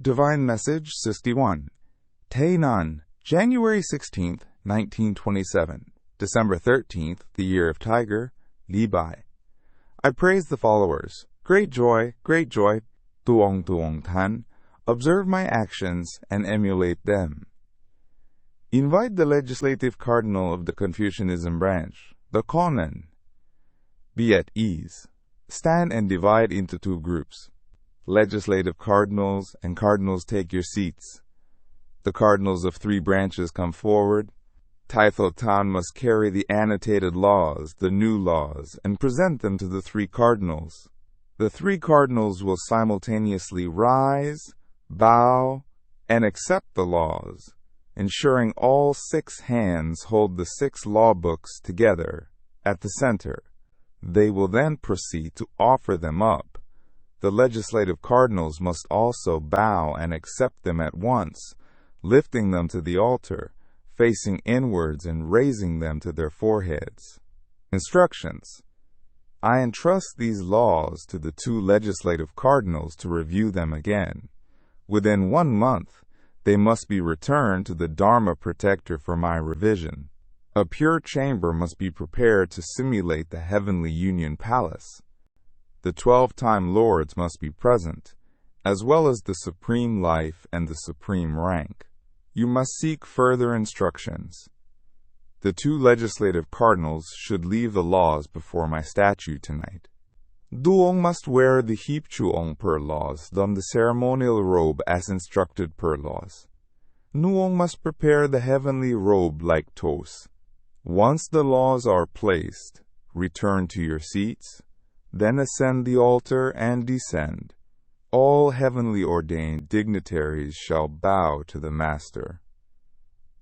Divine Message 61. THÁNH, January 16th, 1927, December 13th, the year of Tiger, Levi. I praise the followers. Great joy, TUYện. Observe my actions and emulate them. Invite the legislative cardinal of the Confucianism branch, the NGÓN. Be at ease. Stand and divide into two groups. Legislative cardinals and cardinals, take your seats. The cardinals of three branches come forward. THÁNH must carry the annotated laws, the new laws, and present them to the three cardinals. The three cardinals will simultaneously rise, bow, and accept the laws, ensuring all 6 hands hold the 6 law books together at the center. They will then proceed to offer them up. The legislative cardinals must also bow and accept them at once, lifting them to the altar, facing inwards and raising them to their foreheads. Instructions. I entrust these laws to the 2 legislative cardinals to review them again. Within 1 month, they must be returned to the Dharma protector for my revision. A pure chamber must be prepared to simulate the heavenly union palace. The 12-time lords must be present, as well as the supreme life and the supreme rank. You must seek further instructions. The 2 legislative cardinals should leave the laws before my statue tonight. Duong must wear the HIệp per laws, then the ceremonial robe as instructed per laws. Nuong must prepare the heavenly robe like Tos. Once the laws are placed, return to your seats, then ascend the altar and descend. All heavenly ordained dignitaries shall bow to the Master.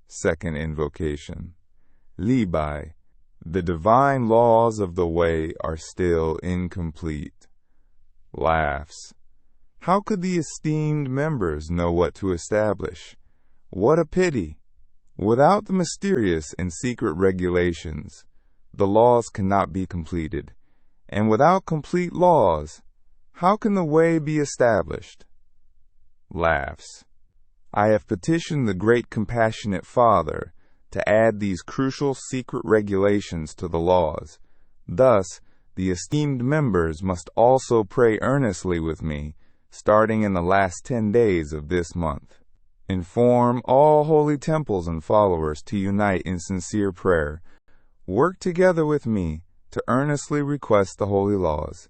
Second invocation. Levi, the divine laws of the way are still incomplete. Laughs. How could the esteemed members know what to establish? What a pity! Without the mysterious and secret regulations, the laws cannot be completed. And without complete laws, how can the way be established? Laughs. I have petitioned the great compassionate Father to add these crucial secret regulations to the laws. Thus, the esteemed members must also pray earnestly with me, starting in the last 10 days of this month. Inform all holy temples and followers to unite in sincere prayer. Work together with me to earnestly request the holy laws.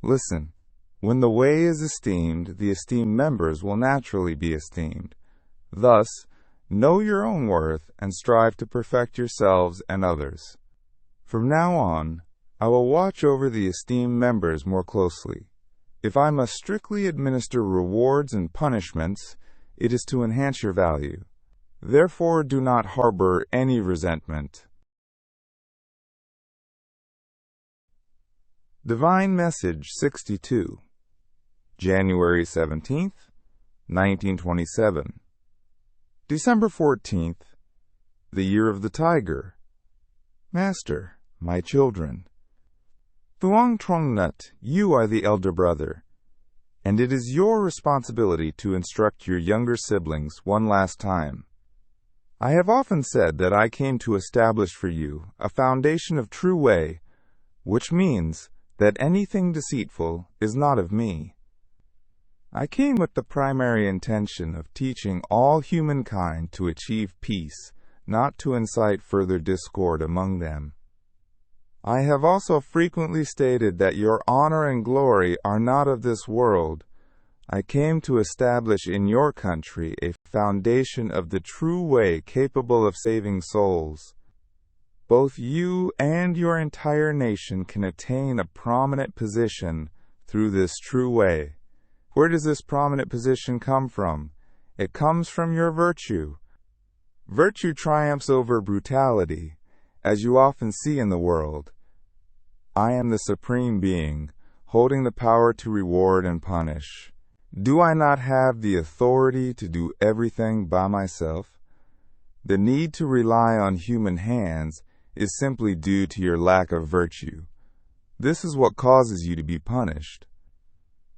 Listen, when the way is esteemed, the esteemed members will naturally be esteemed. Thus, know your own worth and strive to perfect yourselves and others. From now on, I will watch over the esteemed members more closely. If I must strictly administer rewards and punishments, it is to enhance your value. Therefore, do not harbor any resentment. Divine Message 62. January 17th, 1927. December 14th, the year of the Tiger. Master, my children, Thuong Trong Nut, you are the elder brother, and it is your responsibility to instruct your younger siblings one last time. I have often said that I came to establish for you a foundation of true way, which means that anything deceitful is not of me. I came with the primary intention of teaching all humankind to achieve peace, not to incite further discord among them. I have also frequently stated that your honor and glory are not of this world. I came to establish in your country a foundation of the true way capable of saving souls. Both you and your entire nation can attain a prominent position through this true way. Where does this prominent position come from? It comes from your virtue. Virtue triumphs over brutality, as you often see in the world. I am the Supreme Being, holding the power to reward and punish. Do I not have the authority to do everything by myself? The need to rely on human hands is simply due to your lack of virtue. This is what causes you to be punished.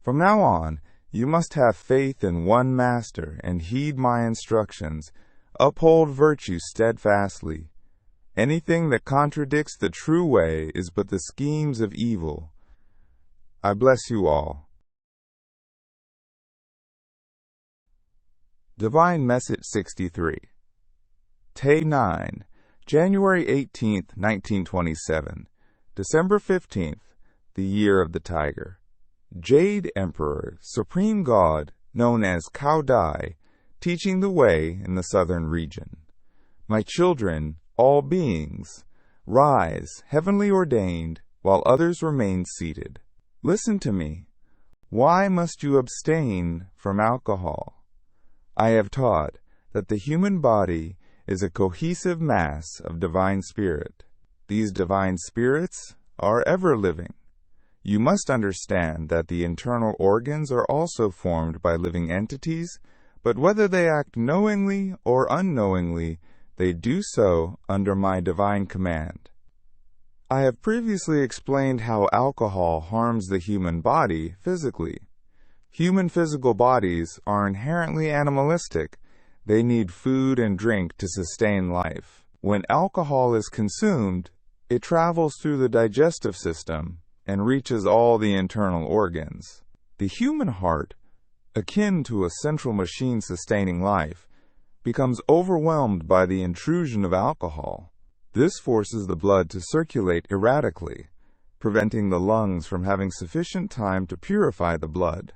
From now on, You must have faith in one master and heed my instructions. Uphold virtue steadfastly. Anything that contradicts the true way is but the schemes of evil. I bless you all. Divine Message 63. THÁNH, January 18th, 1927, December 15th, the year of the tiger. Jade Emperor, Supreme God, known as Caodai, teaching the way in the southern region. My children, all beings, rise, heavenly ordained, while others remain seated. Listen to me. Why must you abstain from alcohol? I have taught that the human body is a cohesive mass of divine spirit. These divine spirits are ever-living. You must understand that the internal organs are also formed by living entities, but whether they act knowingly or unknowingly, they do so under my divine command. I have previously explained how alcohol harms the human body physically. Human physical bodies are inherently animalistic. They need food and drink to sustain life. When alcohol is consumed, it travels through the digestive system and reaches all the internal organs. The human heart, akin to a central machine sustaining life, becomes overwhelmed by the intrusion of alcohol. This forces the blood to circulate erratically, preventing the lungs from having sufficient time to purify the blood.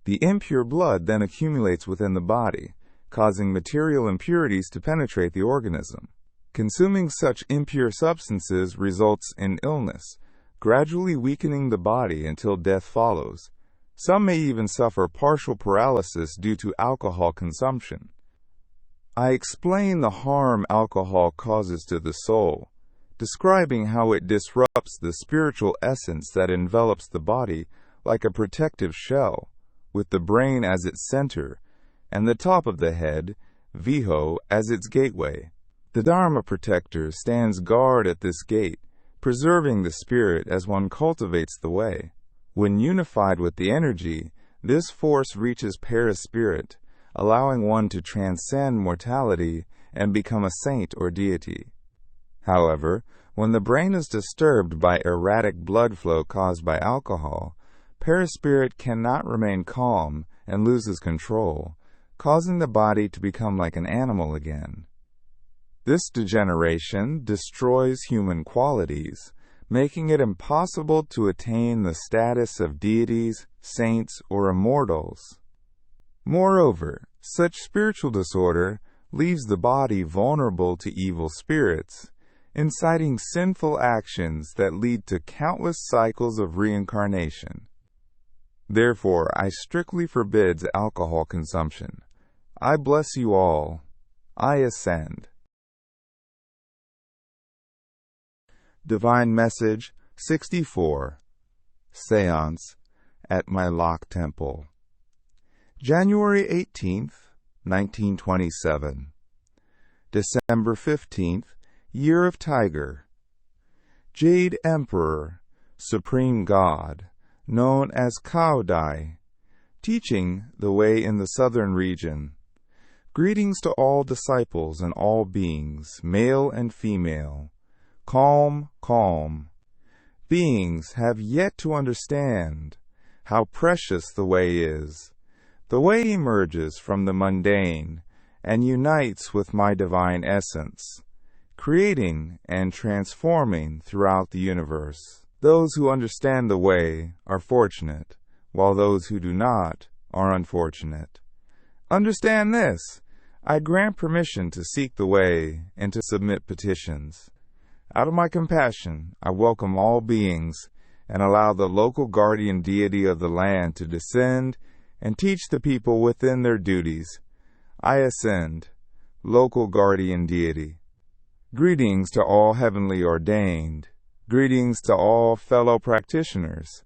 The impure blood then accumulates within the body, causing material impurities to penetrate the organism. Consuming such impure substances results in illness, gradually weakening the body until death follows. Some may even suffer partial paralysis due to alcohol consumption. I explain the harm alcohol causes to the soul, describing how it disrupts the spiritual essence that envelops the body like a protective shell, with the brain as its center, and the top of the head, Viho, as its gateway. The Dharma protector stands guard at this gate, preserving the spirit as one cultivates the way. When unified with the energy, this force reaches perispirit, allowing one to transcend mortality and become a saint or deity. However, when the brain is disturbed by erratic blood flow caused by alcohol, perispirit cannot remain calm and loses control, causing the body to become like an animal again. This degeneration destroys human qualities, making it impossible to attain the status of deities, saints, or immortals. Moreover, such spiritual disorder leaves the body vulnerable to evil spirits, inciting sinful actions that lead to countless cycles of reincarnation. Therefore, I strictly forbid alcohol consumption. I bless you all. I ascend. Divine Message 64. Seance at my Lock Temple. January 18th, 1927. December 15th, Year of Tiger. Jade Emperor, Supreme God, known as Caodai, teaching the way in the southern region. Greetings to all disciples and all beings, male and female. Calm, calm. Beings have yet to understand how precious the way is. The way emerges from the mundane and unites with my divine essence, creating and transforming throughout the universe. Those who understand the way are fortunate, while those who do not are unfortunate. Understand this. I grant permission to seek the way and to submit petitions. Out of my compassion, I welcome all beings and allow the local guardian deity of the land to descend and teach the people within their duties. I ascend, local guardian deity. Greetings to all heavenly ordained. Greetings to all fellow practitioners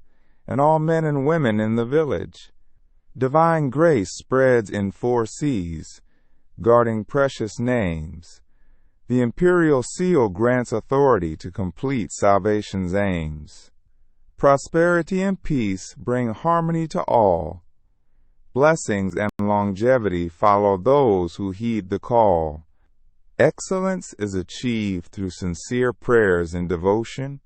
and all men and women in the village. Divine grace spreads in 4 seas, guarding precious names. The imperial seal grants authority to complete salvation's aims. Prosperity and peace bring harmony to all. Blessings and longevity follow those who heed the call. Excellence is achieved through sincere prayers and devotion.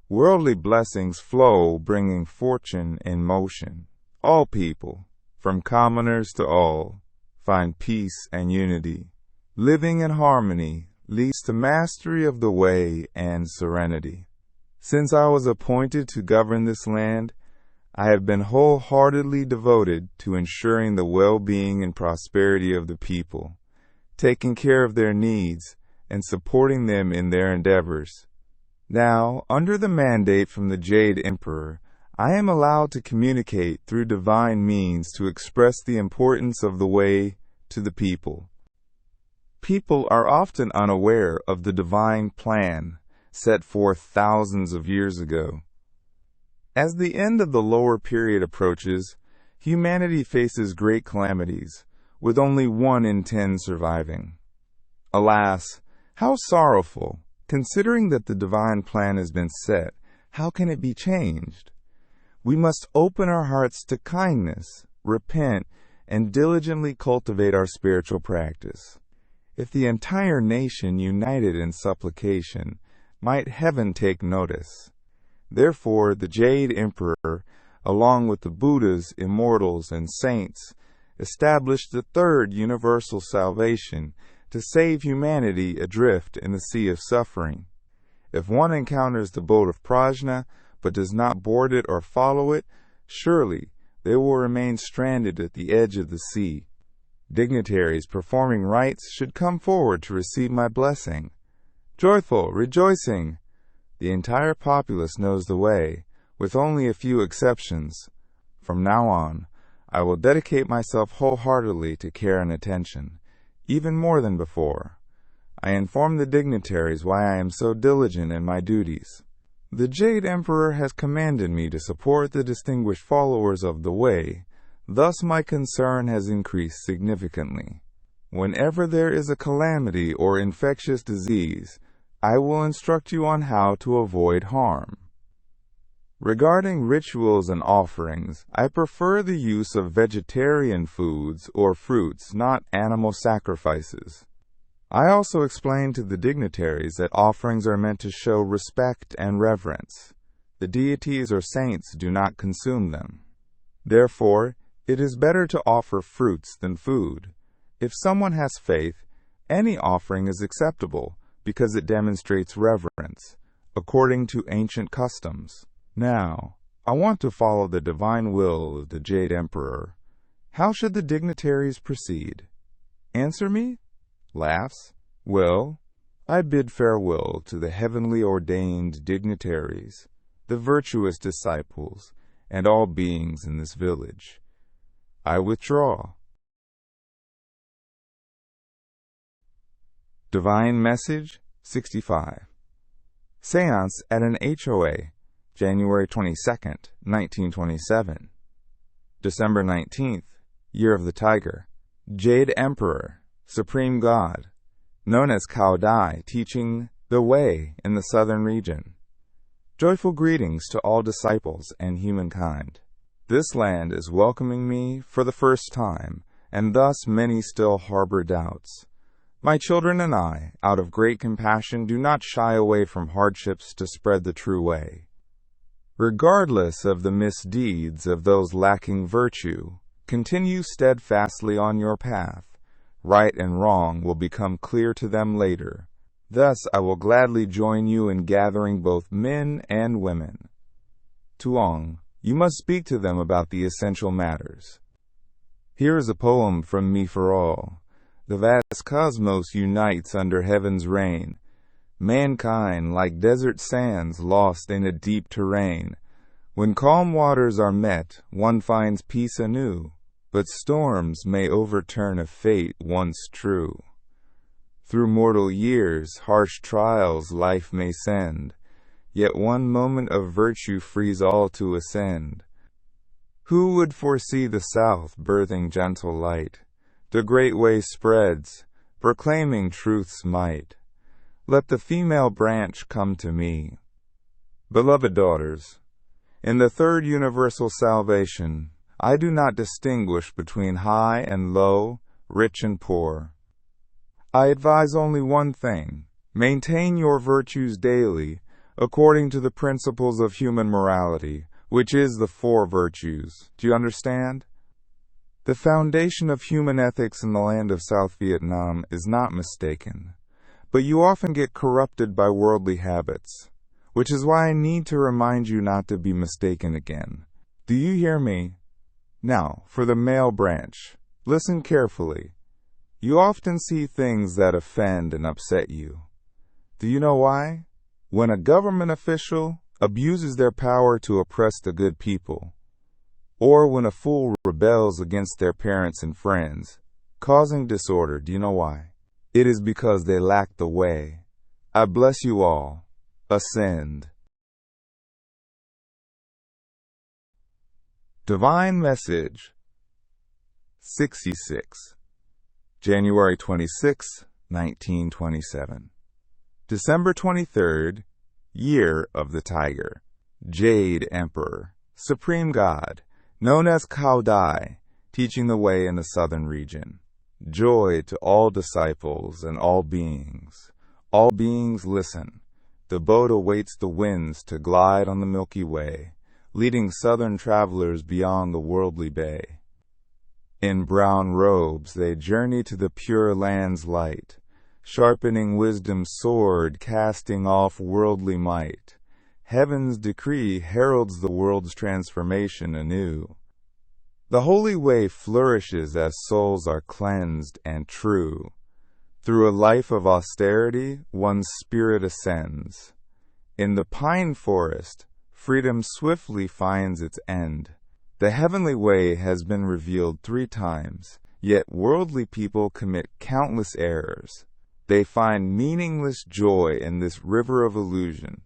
Worldly blessings flow, bringing fortune in motion. All people, from commoners to all, find peace and unity. Living in harmony leads to mastery of the way and serenity. Since I was appointed to govern this land, I have been wholeheartedly devoted to ensuring the well-being and prosperity of the people, taking care of their needs, and supporting them in their endeavors. Now, under the mandate from the Jade Emperor, I am allowed to communicate through divine means to express the importance of the way to the people. People are often unaware of the divine plan set forth thousands of years ago. As the end of the lower period approaches, humanity faces great calamities, with only 1 in 10 surviving. Alas, how sorrowful! Considering that the divine plan has been set, how can it be changed? We must open our hearts to kindness, repent, and diligently cultivate our spiritual practice. If the entire nation united in supplication, might heaven take notice. Therefore, the Jade Emperor, along with the Buddhas, immortals, and saints, established the 3rd universal salvation to save humanity adrift in the sea of suffering. If one encounters the boat of Prajna, but does not board it or follow it, surely they will remain stranded at the edge of the sea. Dignitaries performing rites should come forward to receive my blessing. Joyful, rejoicing! The entire populace knows the way, with only a few exceptions. From now on, I will dedicate myself wholeheartedly to care and attention, even more than before. I inform the dignitaries why I am so diligent in my duties. The Jade Emperor has commanded me to support the distinguished followers of the way, thus my concern has increased significantly. Whenever there is a calamity or infectious disease, I will instruct you on how to avoid harm. Regarding rituals and offerings, I prefer the use of vegetarian foods or fruits, not animal sacrifices. I also explained to the dignitaries that offerings are meant to show respect and reverence. The deities or saints do not consume them. Therefore, it is better to offer fruits than food. If someone has faith, any offering is acceptable because it demonstrates reverence, according to ancient customs. Now, I want to follow the divine will of the Jade Emperor. How should the dignitaries proceed? Answer me? Laughs? Well, I bid farewell to the heavenly ordained dignitaries, the virtuous disciples, and all beings in this village. I withdraw. Divine Message 65. Seance at an HOA, January 22nd, 1927. December 19th, Year of the Tiger. Jade Emperor, Supreme God, known as Caodai, teaching the way in the southern region. Joyful greetings to all disciples and humankind. This land is welcoming me for the first time, and thus many still harbor doubts. My children and I, out of great compassion, do not shy away from hardships to spread the true way. Regardless of the misdeeds of those lacking virtue, continue steadfastly on your path. Right and wrong will become clear to them later. Thus I will gladly join you in gathering both men and women. THÁNH, you must speak to them about the essential matters. Here is a poem from me for all. The vast cosmos unites under heaven's reign. Mankind, like desert sands lost in a deep terrain. When calm waters are met, one finds peace anew, but storms may overturn a fate once true. Through mortal years, harsh trials life may send, yet one moment of virtue frees all to ascend. Who would foresee the south birthing gentle light? The great way spreads, proclaiming truth's might. Let the female branch come to me. Beloved daughters, in the 3rd universal salvation, I do not distinguish between high and low, rich and poor. I advise only one thing: maintain your virtues daily, according to the principles of human morality, which is the four virtues. Do you understand? The foundation of human ethics in the land of South Vietnam is not mistaken, but you often get corrupted by worldly habits, which is why I need to remind you not to be mistaken again. Do you hear me? Now, for the male branch, listen carefully. You often see things that offend and upset you. Do you know why? When a government official abuses their power to oppress the good people, or when a fool rebels against their parents and friends, causing disorder, do you know why? It is because they lack the way. I bless you all. Ascend. Divine Message 66, January 26, 1927. December 23rd, Year of the Tiger. Jade Emperor, Supreme God, known as Caodai, teaching the way in the southern region. Joy to all disciples and all beings. All beings listen. The boat awaits the winds to glide on the Milky Way, leading southern travelers beyond the worldly bay. In brown robes they journey to the pure land's light, sharpening wisdom's sword, casting off worldly might. Heaven's decree heralds the world's transformation anew. The holy way flourishes as souls are cleansed and true. Through a life of austerity, one's spirit ascends. In the pine forest, freedom swiftly finds its end. The heavenly way has been revealed 3 times, yet worldly people commit countless errors. They find meaningless joy in this river of illusion,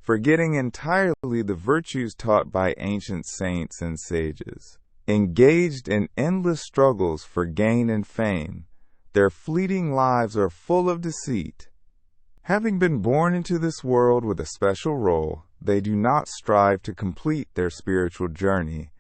forgetting entirely the virtues taught by ancient saints and sages. Engaged in endless struggles for gain and fame, their fleeting lives are full of deceit. Having been born into this world with a special role, they do not strive to complete their spiritual journey,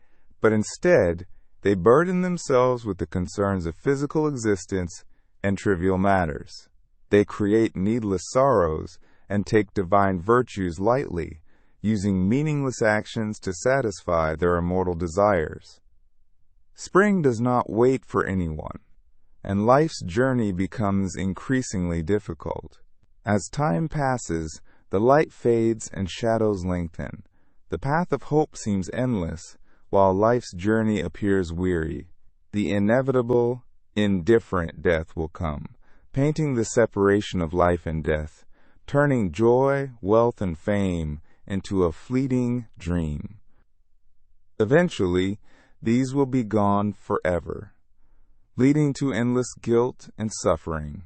but instead, they burden themselves with the concerns of physical existence and trivial matters. They create needless sorrows and take divine virtues lightly, using meaningless actions to satisfy their immortal desires. Spring does not wait for anyone, and life's journey becomes increasingly difficult. As time passes, the light fades and shadows lengthen. The path of hope seems endless, while life's journey appears weary. The inevitable, indifferent death will come, painting the separation of life and death, turning joy, wealth, and fame into a fleeting dream. Eventually, these will be gone forever, leading to endless guilt and suffering.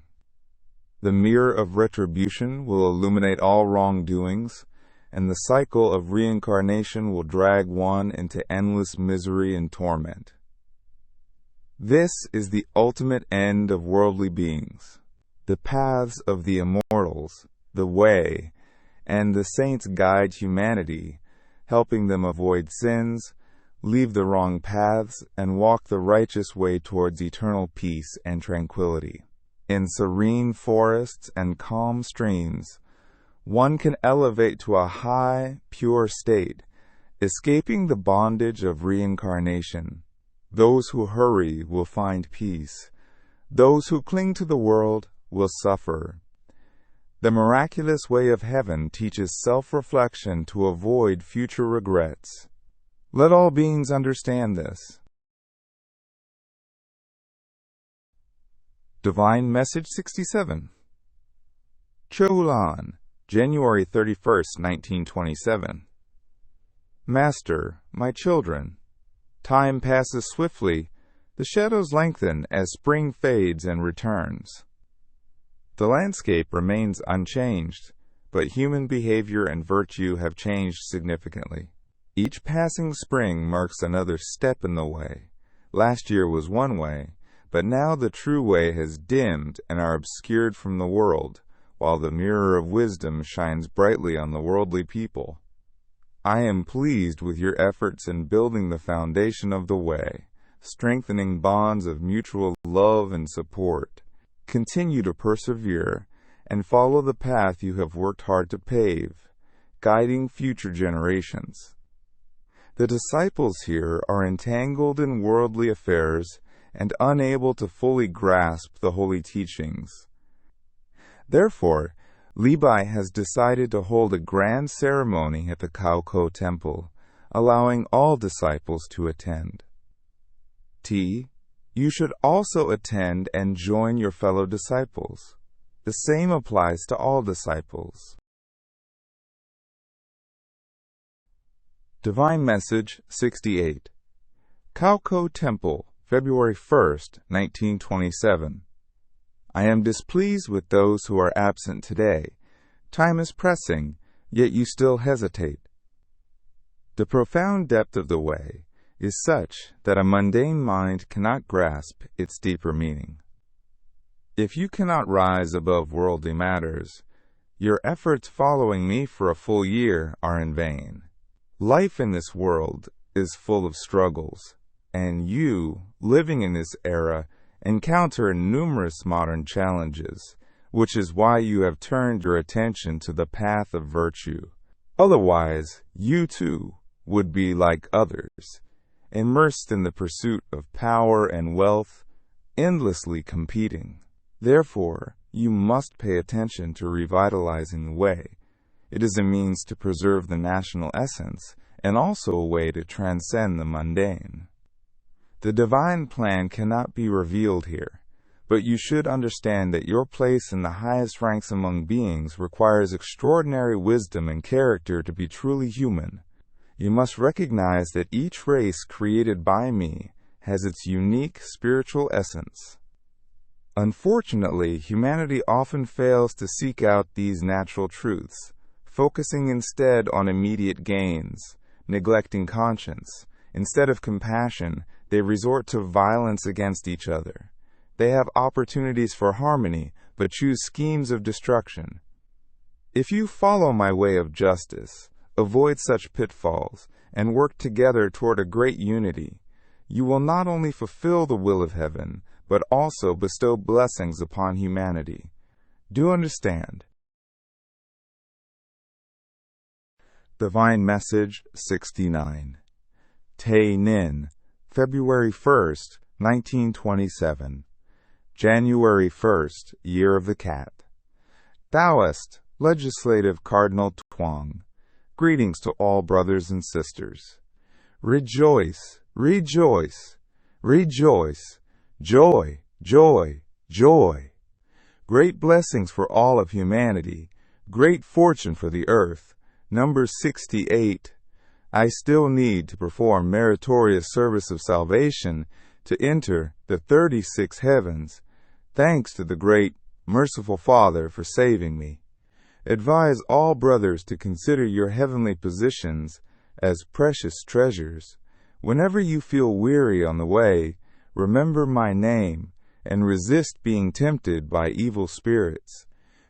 The mirror of retribution will illuminate all wrongdoings, and the cycle of reincarnation will drag one into endless misery and torment. This is the ultimate end of worldly beings. The paths of the immortals, the way, and the saints guide humanity, helping them avoid sins, leave the wrong paths, and walk the righteous way towards eternal peace and tranquility. In serene forests and calm streams, one can elevate to a high, pure state, escaping the bondage of reincarnation. Those who hurry will find peace. Those who cling to the world will suffer. The miraculous way of heaven teaches self-reflection to avoid future regrets. Let all beings understand this. Divine Message 67, Choulan, January 31st, 1927. Master, my children, time passes swiftly, the shadows lengthen as spring fades and returns. The landscape remains unchanged, but human behavior and virtue have changed significantly. Each passing spring marks another step in the way. Last year was one way, but now the true way has dimmed and are obscured from the world, while the mirror of wisdom shines brightly on the worldly people. I am pleased with your efforts in building the foundation of the way, strengthening bonds of mutual love and support. Continue to persevere and follow the path you have worked hard to pave, guiding future generations. The disciples here are entangled in worldly affairs and unable to fully grasp the holy teachings. Therefore, Levi has decided to hold a grand ceremony at the Caodai temple, allowing all disciples to attend. T. You should also attend and join your fellow disciples. The same applies to all disciples. Divine Message 68. Caodai Temple, February 1st, 1927. I am displeased with those who are absent today. Time is pressing, yet you still hesitate. The profound depth of the way is such that a mundane mind cannot grasp its deeper meaning. If you cannot rise above worldly matters, your efforts following me for a full year are in vain. Life in this world is full of struggles, and you, living in this era, encounter numerous modern challenges, which is why you have turned your attention to the path of virtue. Otherwise, you too would be like others, immersed in the pursuit of power and wealth, endlessly competing. Therefore, you must pay attention to revitalizing the way. It is a means to preserve the national essence, and also a way to transcend the mundane. The divine plan cannot be revealed here, but you should understand that your place in the highest ranks among beings requires extraordinary wisdom and character to be truly human. You must recognize that each race created by me has its unique spiritual essence. Unfortunately, humanity often fails to seek out these natural truths, focusing instead on immediate gains, neglecting conscience. Instead of compassion, they resort to violence against each other. They have opportunities for harmony, but choose schemes of destruction. If you follow my way of justice, avoid such pitfalls, and work together toward a great unity, you will not only fulfill the will of heaven, but also bestow blessings upon humanity. Do understand? Divine Message 69. TUYện N, February 1st, 1927. January 1st, Year of the Cat. Taoist, Legislative Cardinal THÁNH. Greetings to all brothers and sisters. Rejoice, rejoice, rejoice. Joy, joy, joy. Great blessings for all of humanity. Great fortune for the earth. Number 68. I still need to perform meritorious service of salvation to enter the 36 heavens. Thanks to the great, merciful Father for saving me. Advise all brothers to consider your heavenly positions as precious treasures. Whenever you feel weary on the way, remember my name and resist being tempted by evil spirits.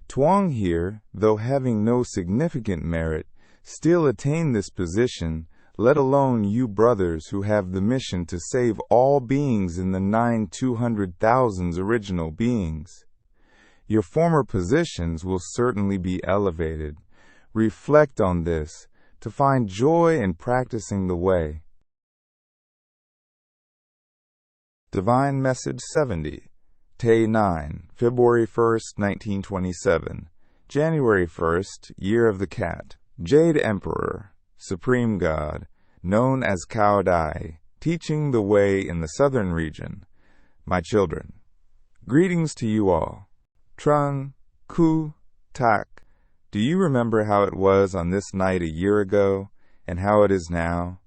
THÁNH here, though having no significant merit, still attain this position, let alone you brothers who have the mission to save all beings in the 9,200,000 original beings. Your former positions will certainly be elevated. Reflect on this to find joy in practicing the way. Divine Message 70. TUYện N, February 1st, 1927. January 1st, Year of the Cat. Jade Emperor, Supreme God, known as Caodai, teaching the way in the southern region. My children, greetings to you all. Trung, Ku, Tak. Do you remember how it was on this night a year ago, and how it is now?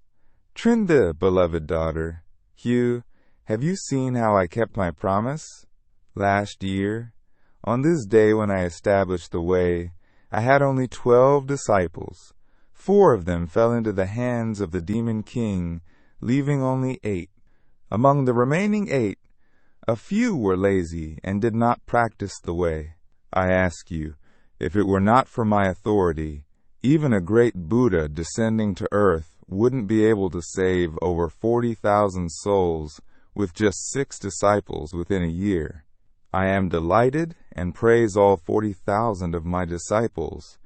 Trinda, beloved daughter. Hugh, have you seen how I kept my promise? Last year, on this day when I established the way, I had only 12 disciples. 4 of them fell into the hands of the demon king, leaving only 8. Among the remaining 8, a few were lazy and did not practice the way. I ask you, if it were not for my authority, Even a great Buddha descending to earth wouldn't be able to save over 40,000 souls with just 6 disciples within a year. I am delighted and praise all 40,000 of my disciples,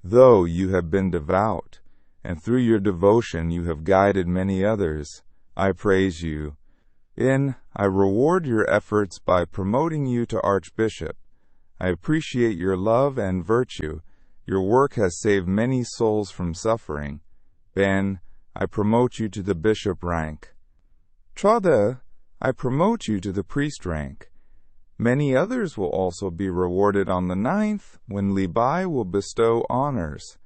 though you have been devout, and through your devotion you have guided many others. I praise you. I reward your efforts by promoting you to Archbishop. I appreciate your love and virtue. Your work has saved many souls from suffering. Ben, I promote you to the bishop rank. Trada, I promote you to the priest rank. Many others will also be rewarded on the 9th, when Libai will bestow honors.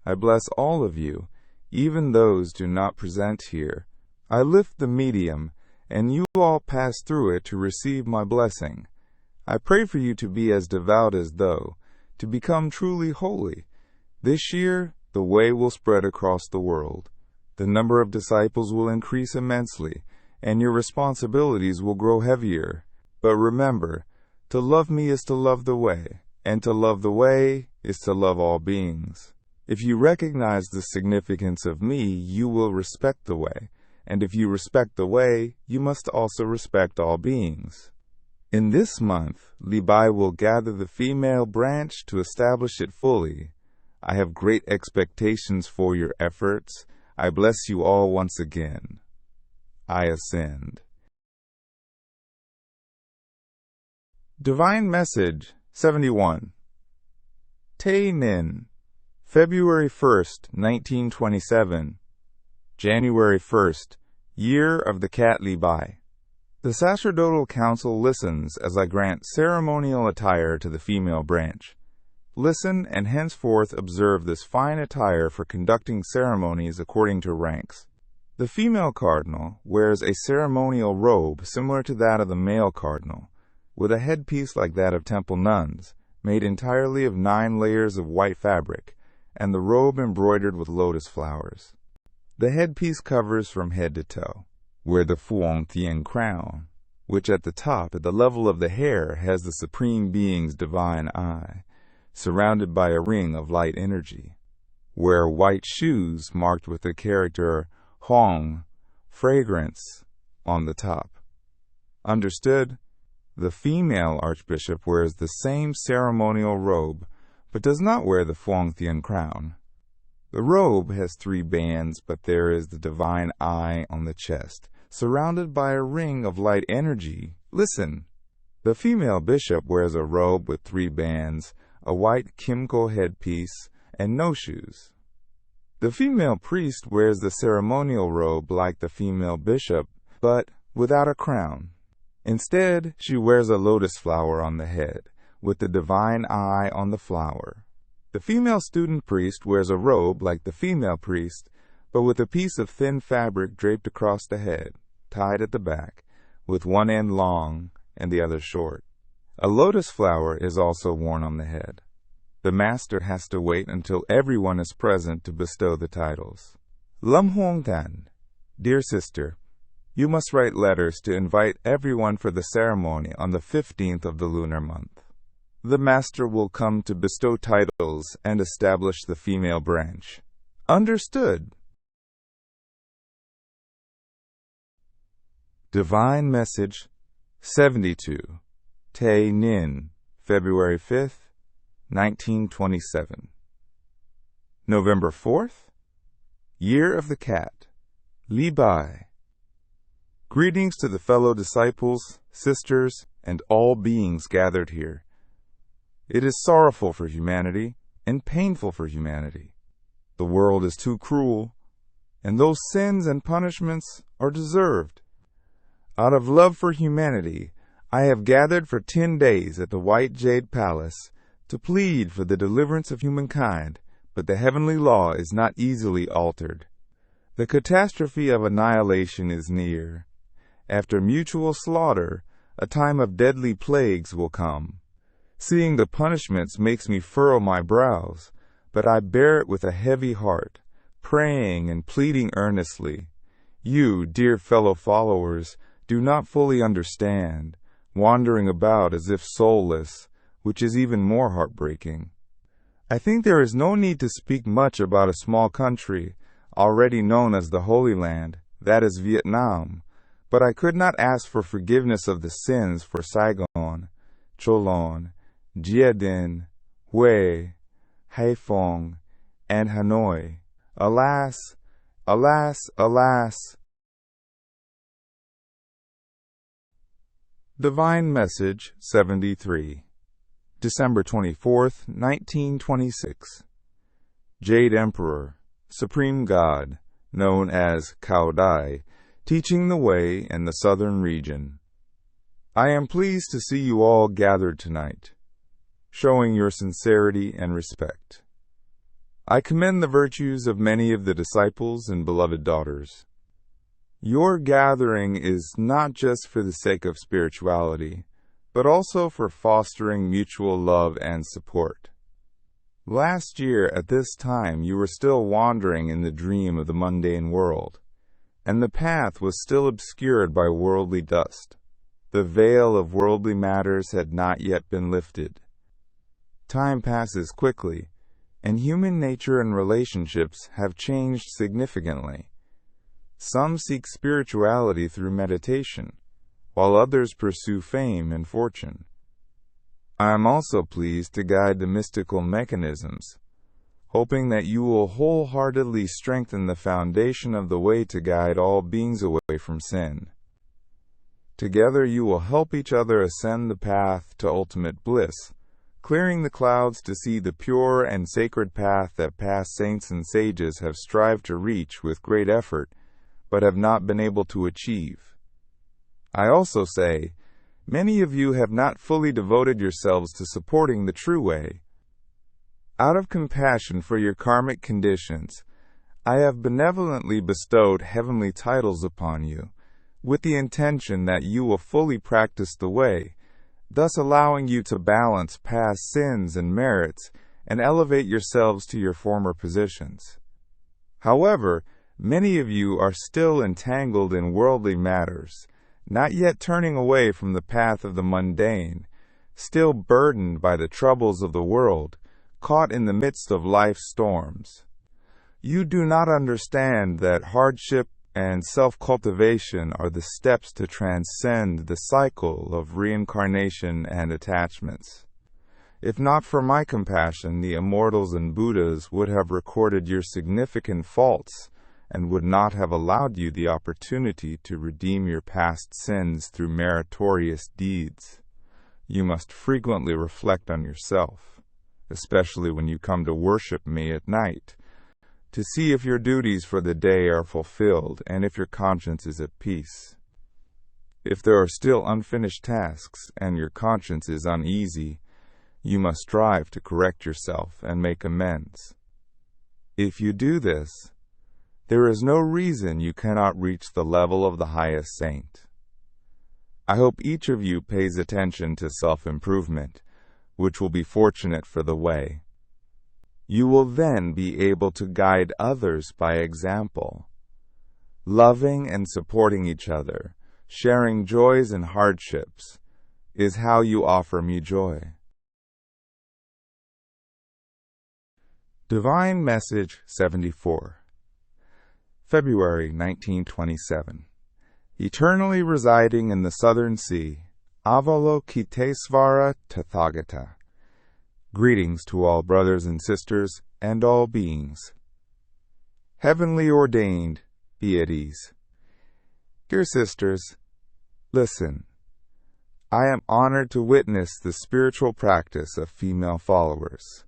I bless all of you, even those do not present here. I lift the medium, and you all pass through it to receive my blessing. I pray for you to be as devout as though, to become truly holy. This year, the way will spread across the world. The number of disciples will increase immensely, and your responsibilities will grow heavier. But remember, to love me is to love the way, and to love the way is to love all beings. If you recognize the significance of me, you will respect the way. And if you respect the way, you must also respect all beings. In this month, Libai will gather the female branch to establish it fully. I have great expectations for your efforts. I bless you all once again. I ascend. Divine Message 71. TUYển N, February 1st, 1927. January 1st, Year of the Cat Libai. The sacerdotal council listens as I grant ceremonial attire to the female branch. Listen and henceforth observe this fine attire for conducting ceremonies according to ranks. The female cardinal wears a ceremonial robe similar to that of the male cardinal, with a headpiece like that of temple nuns, made entirely of 9 layers of white fabric, and the robe embroidered with lotus flowers. The headpiece covers from head to toe. Wear the TUYển crown, which at the top, at the level of the hair, has the Supreme Being's divine eye, surrounded by a ring of light energy. Wear white shoes marked with the character HItoire, fragrance, on the top. Understood? The female archbishop wears the same ceremonial robe, but does not wear the TUYển crown. The robe has 3 bands, but there is the divine eye on the chest, surrounded by a ring of light energy. Listen! The female bishop wears a robe with 3 bands, a white kimco headpiece, and no shoes. The female priest wears the ceremonial robe like the female bishop, but without a crown. Instead, she wears a lotus flower on the head, with the divine eye on the flower. The female student priest wears a robe like the female priest, but with a piece of thin fabric draped across the head, tied at the back, with one end long and the other short. A lotus flower is also worn on the head. The master has to wait until everyone is present to bestow the titles. Lâm Huong Tan, dear sister, you must write letters to invite everyone for the ceremony on the 15th of the lunar month. The master will come to bestow titles and establish the female branch. Understood? Divine Message 72. TUYển N, February 5th, 1927. November 4th, Year of the Cat, Libai. Greetings to the fellow disciples, sisters, and all beings gathered here. It is sorrowful for humanity and painful for humanity. The world is too cruel, and those sins and punishments are deserved. Out of love for humanity, I have gathered for 10 days at the White Jade Palace to plead for the deliverance of humankind, but the heavenly law is not easily altered. The catastrophe of annihilation is near. After mutual slaughter, a time of deadly plagues will come. Seeing the punishments makes me furrow my brows, but I bear it with a heavy heart, praying and pleading earnestly. You, dear fellow followers, do not fully understand, wandering about as if soulless, which is even more heartbreaking. I think there is no need to speak much about a small country, already known as the Holy Land, that is Vietnam, but I could not ask for forgiveness of the sins for Saigon, Cholon, Gia Dinh, Hue, Haiphong, and Hanoi. Alas, alas, alas. Divine Message 73, December 24th, 1926. Jade Emperor, Supreme God, known as Caodai, teaching the way in the southern region. I am pleased to see you all gathered tonight, showing your sincerity and respect. I commend the virtues of many of the disciples and beloved daughters. Your gathering is not just for the sake of spirituality, but also for fostering mutual love and support. Last year at this time you were still wandering in the dream of the mundane world, and the path was still obscured by worldly dust. The veil of worldly matters had not yet been lifted. Time passes quickly, and human nature and relationships have changed significantly. Some seek spirituality through meditation, while others pursue fame and fortune. I am also pleased to guide the mystical mechanisms, hoping that you will wholeheartedly strengthen the foundation of the way to guide all beings away from sin. Together you will help each other ascend the path to ultimate bliss, clearing the clouds to see the pure and sacred path that past saints and sages have strived to reach with great effort, but have not been able to achieve. I also say, many of you have not fully devoted yourselves to supporting the true way. Out of compassion for your karmic conditions, I have benevolently bestowed heavenly titles upon you, with the intention that you will fully practice the way, thus allowing you to balance past sins and merits and elevate yourselves to your former positions. However, many of you are still entangled in worldly matters, not yet turning away from the path of the mundane, still burdened by the troubles of the world, caught in the midst of life's storms. You do not understand that hardship and self-cultivation are the steps to transcend the cycle of reincarnation and attachments. If not for my compassion, the immortals and Buddhas would have recorded your significant faults and would not have allowed you the opportunity to redeem your past sins through meritorious deeds. You must frequently reflect on yourself, especially when you come to worship me at night, to see if your duties for the day are fulfilled and if your conscience is at peace. If there are still unfinished tasks and your conscience is uneasy, you must strive to correct yourself and make amends. If you do this, there is no reason you cannot reach the level of the highest saint. I hope each of you pays attention to self-improvement, which will be fortunate for the way. You will then be able to guide others by example. Loving and supporting each other, sharing joys and hardships, is how you offer me joy. Divine Message 74, February 1927. Eternally residing in the southern sea, Avalokitesvara Tathagata. Greetings to all brothers and sisters and all beings. Heavenly ordained, be at ease. Dear sisters, listen. I am honored to witness the spiritual practice of female followers.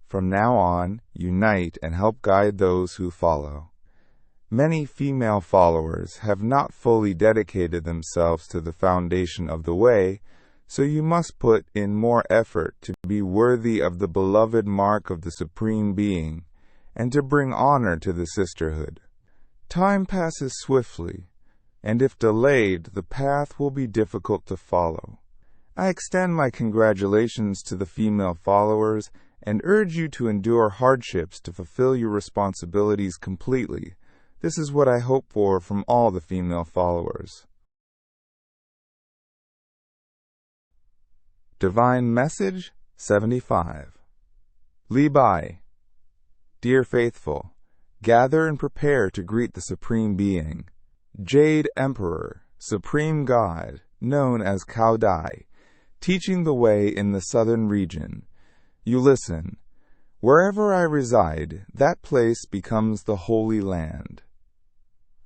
From now on, unite and help guide those who follow. Many female followers have not fully dedicated themselves to the foundation of the way, so you must put in more effort to be worthy of the beloved mark of the Supreme Being and to bring honor to the sisterhood. Time passes swiftly, and if delayed, the path will be difficult to follow. I extend my congratulations to the female followers and urge you to endure hardships to fulfill your responsibilities completely. This is what I hope for from all the female followers. Divine Message 75, Li Bai. Dear faithful, gather and prepare to greet the Supreme Being, Jade Emperor, Supreme God, known as Caodai, teaching the way in the southern region. You listen. Wherever I reside, that place becomes the Holy Land.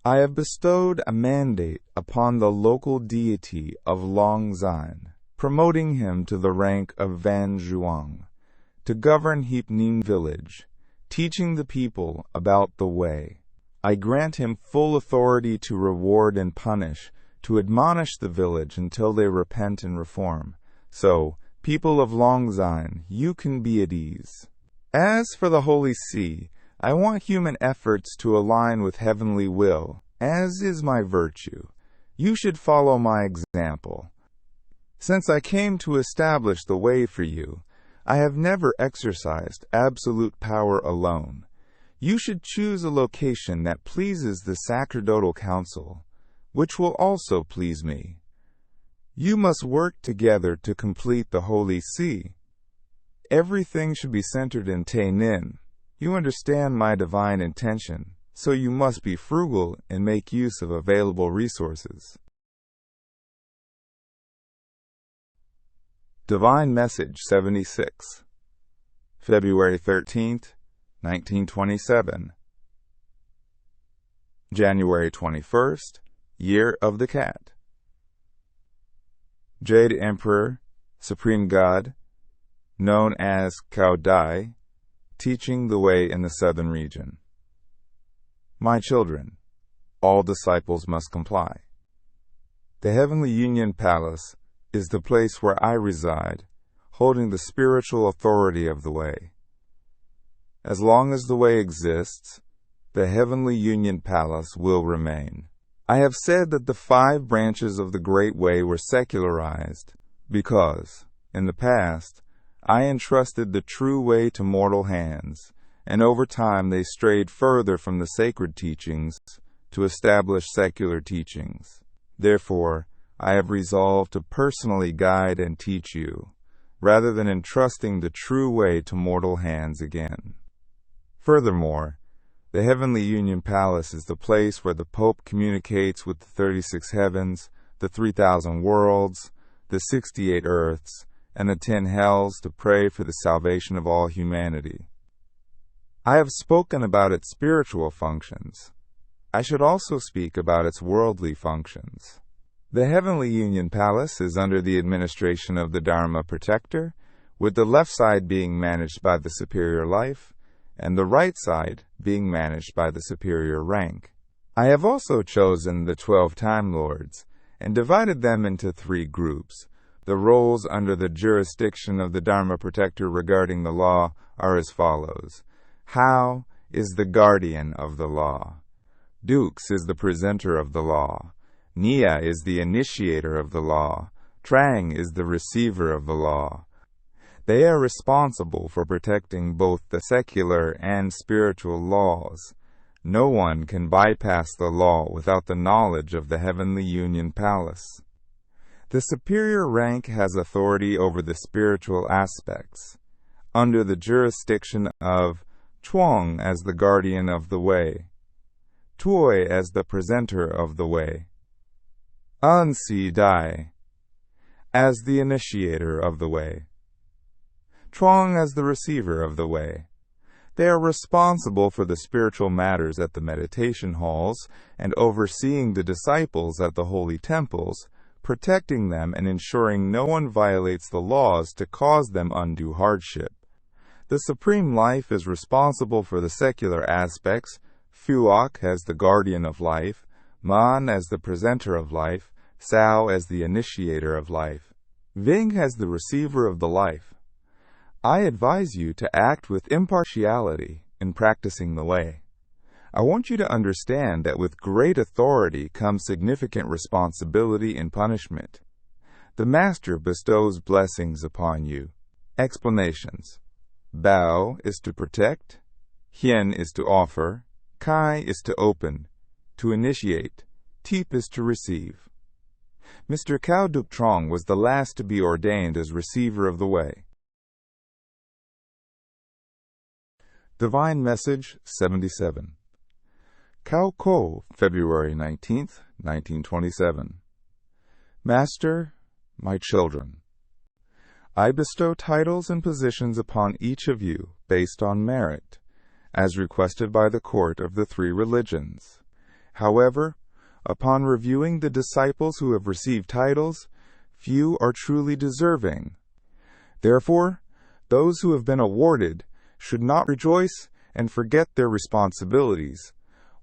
I have bestowed a mandate upon the local deity of Longzan, promoting him to the rank of Van Zhuang, to govern HIệp Ninh village, teaching the people about the way. I grant him full authority to reward and punish, to admonish the village until they repent and reform. So, people of Longzan, you can be at ease. As for the Holy See, I want human efforts to align with heavenly will, as is my virtue. You should follow my example. Since I came to establish the way for you, I have never exercised absolute power alone. You should choose a location that pleases the sacerdotal council, which will also please me. You must work together to complete the Holy See. Everything should be centered in TUYện. You understand my divine intention, so you must be frugal and make use of available resources. Divine Message 76, February 13th, 1927. January 21st, Year of the Cat. Jade Emperor, Supreme God, known as Caodai, teaching the way in the southern region. My children, all disciples must comply. The Heavenly Union Palace is the place where I reside, holding the spiritual authority of the way. As long as the way exists, the Heavenly Union Palace will remain. I have said that the 5 branches of the Great Way were secularized because, in the past, I entrusted the true way to mortal hands, and over time they strayed further from the sacred teachings to establish secular teachings. Therefore, I have resolved to personally guide and teach you, rather than entrusting the true way to mortal hands again. Furthermore, the Heavenly Union Palace is the place where the Pope communicates with the 36 heavens, the 3,000 worlds, the 68 earths, and the 10 hells to pray for the salvation of all humanity. I have spoken about its spiritual functions. I should also speak about its worldly functions. The Heavenly Union Palace is under the administration of the Dharma Protector, with the left side being managed by the Superior Life, and the right side being managed by the Superior Rank. I have also chosen the 12 Time Lords, and divided them into 3 groups. The roles under the jurisdiction of the Dharma Protector regarding the law are as follows. Hao is the guardian of the law. Dux is the presenter of the law. Nia is the initiator of the law. Trang is the receiver of the law. They are responsible for protecting both the secular and spiritual laws. No one can bypass the law without the knowledge of the Heavenly Union Palace. The superior rank has authority over the spiritual aspects, under the jurisdiction of Chuang as the guardian of the way, Tui as the presenter of the way, Ansi Dai as the initiator of the way, Chuang as the receiver of the way. They are responsible for the spiritual matters at the meditation halls and overseeing the disciples at the holy temples, protecting them and ensuring no one violates the laws to cause them undue hardship. The Supreme Life is responsible for the secular aspects, Phuoc as the guardian of life, Man as the presenter of life, Sao as the initiator of life, Ving as the receiver of the life. I advise you to act with impartiality in practicing the way. I want you to understand that with great authority comes significant responsibility and punishment. The Master bestows blessings upon you. Explanations. Bao is to protect, Hien is to offer, Kai is to open, to initiate, Teep is to receive. Mr. Cao Duc Trong was the last to be ordained as receiver of the way. Divine Message 77. Caodai, February 19th, 1927. Master, my children, I bestow titles and positions upon each of you based on merit, as requested by the court of the three religions. However, upon reviewing the disciples who have received titles, few are truly deserving. Therefore, those who have been awarded should not rejoice and forget their responsibilities,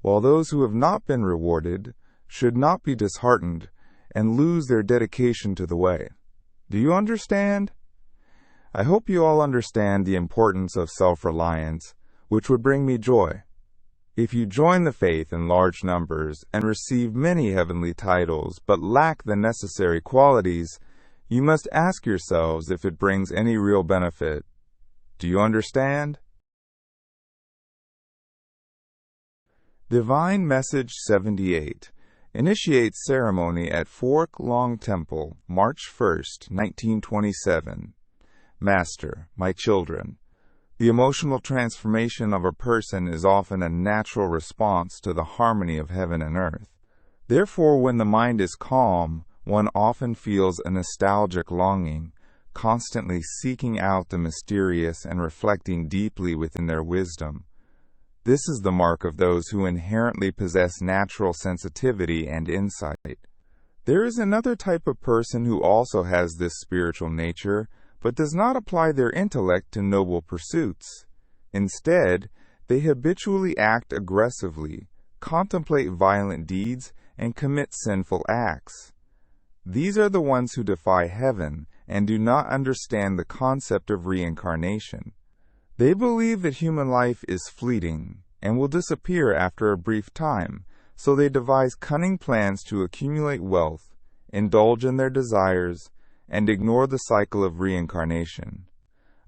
while those who have not been rewarded should not be disheartened and lose their dedication to the way. Do you understand? I hope you all understand the importance of self-reliance, which would bring me joy. If you join the faith in large numbers and receive many heavenly titles but lack the necessary qualities, you must ask yourselves if it brings any real benefit. Do you understand? Divine Message 78. Initiate ceremony at Fork Long Temple, March 1st, 1927. Master, my children, the emotional transformation of a person is often a natural response to the harmony of heaven and earth. Therefore, when the mind is calm, one often feels a nostalgic longing, constantly seeking out the mysterious and reflecting deeply within their wisdom. This is the mark of those who inherently possess natural sensitivity and insight. There is another type of person who also has this spiritual nature, but does not apply their intellect to noble pursuits. Instead, they habitually act aggressively, contemplate violent deeds, and commit sinful acts. These are the ones who defy heaven and do not understand the concept of reincarnation. They believe that human life is fleeting and will disappear after a brief time, so they devise cunning plans to accumulate wealth, indulge in their desires, and ignore the cycle of reincarnation.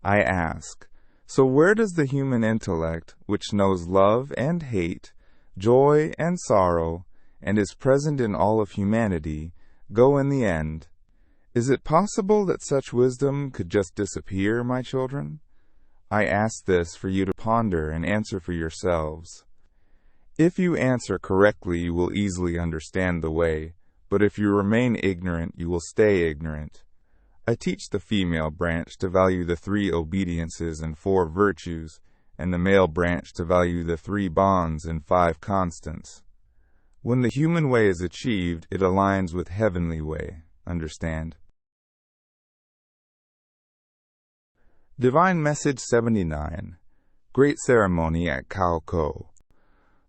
I ask, so where does the human intellect, which knows love and hate, joy and sorrow, and is present in all of humanity, go in the end? Is it possible that such wisdom could just disappear, my children? I ask this for you to ponder and answer for yourselves. If you answer correctly, you will easily understand the way, but if you remain ignorant, you will stay ignorant. I teach the female branch to value the 3 obediences and 4 virtues, and the male branch to value the 3 bonds and 5 constants. When the human way is achieved, it aligns with heavenly way. Understand? Divine Message 79. Great Ceremony at Caodai,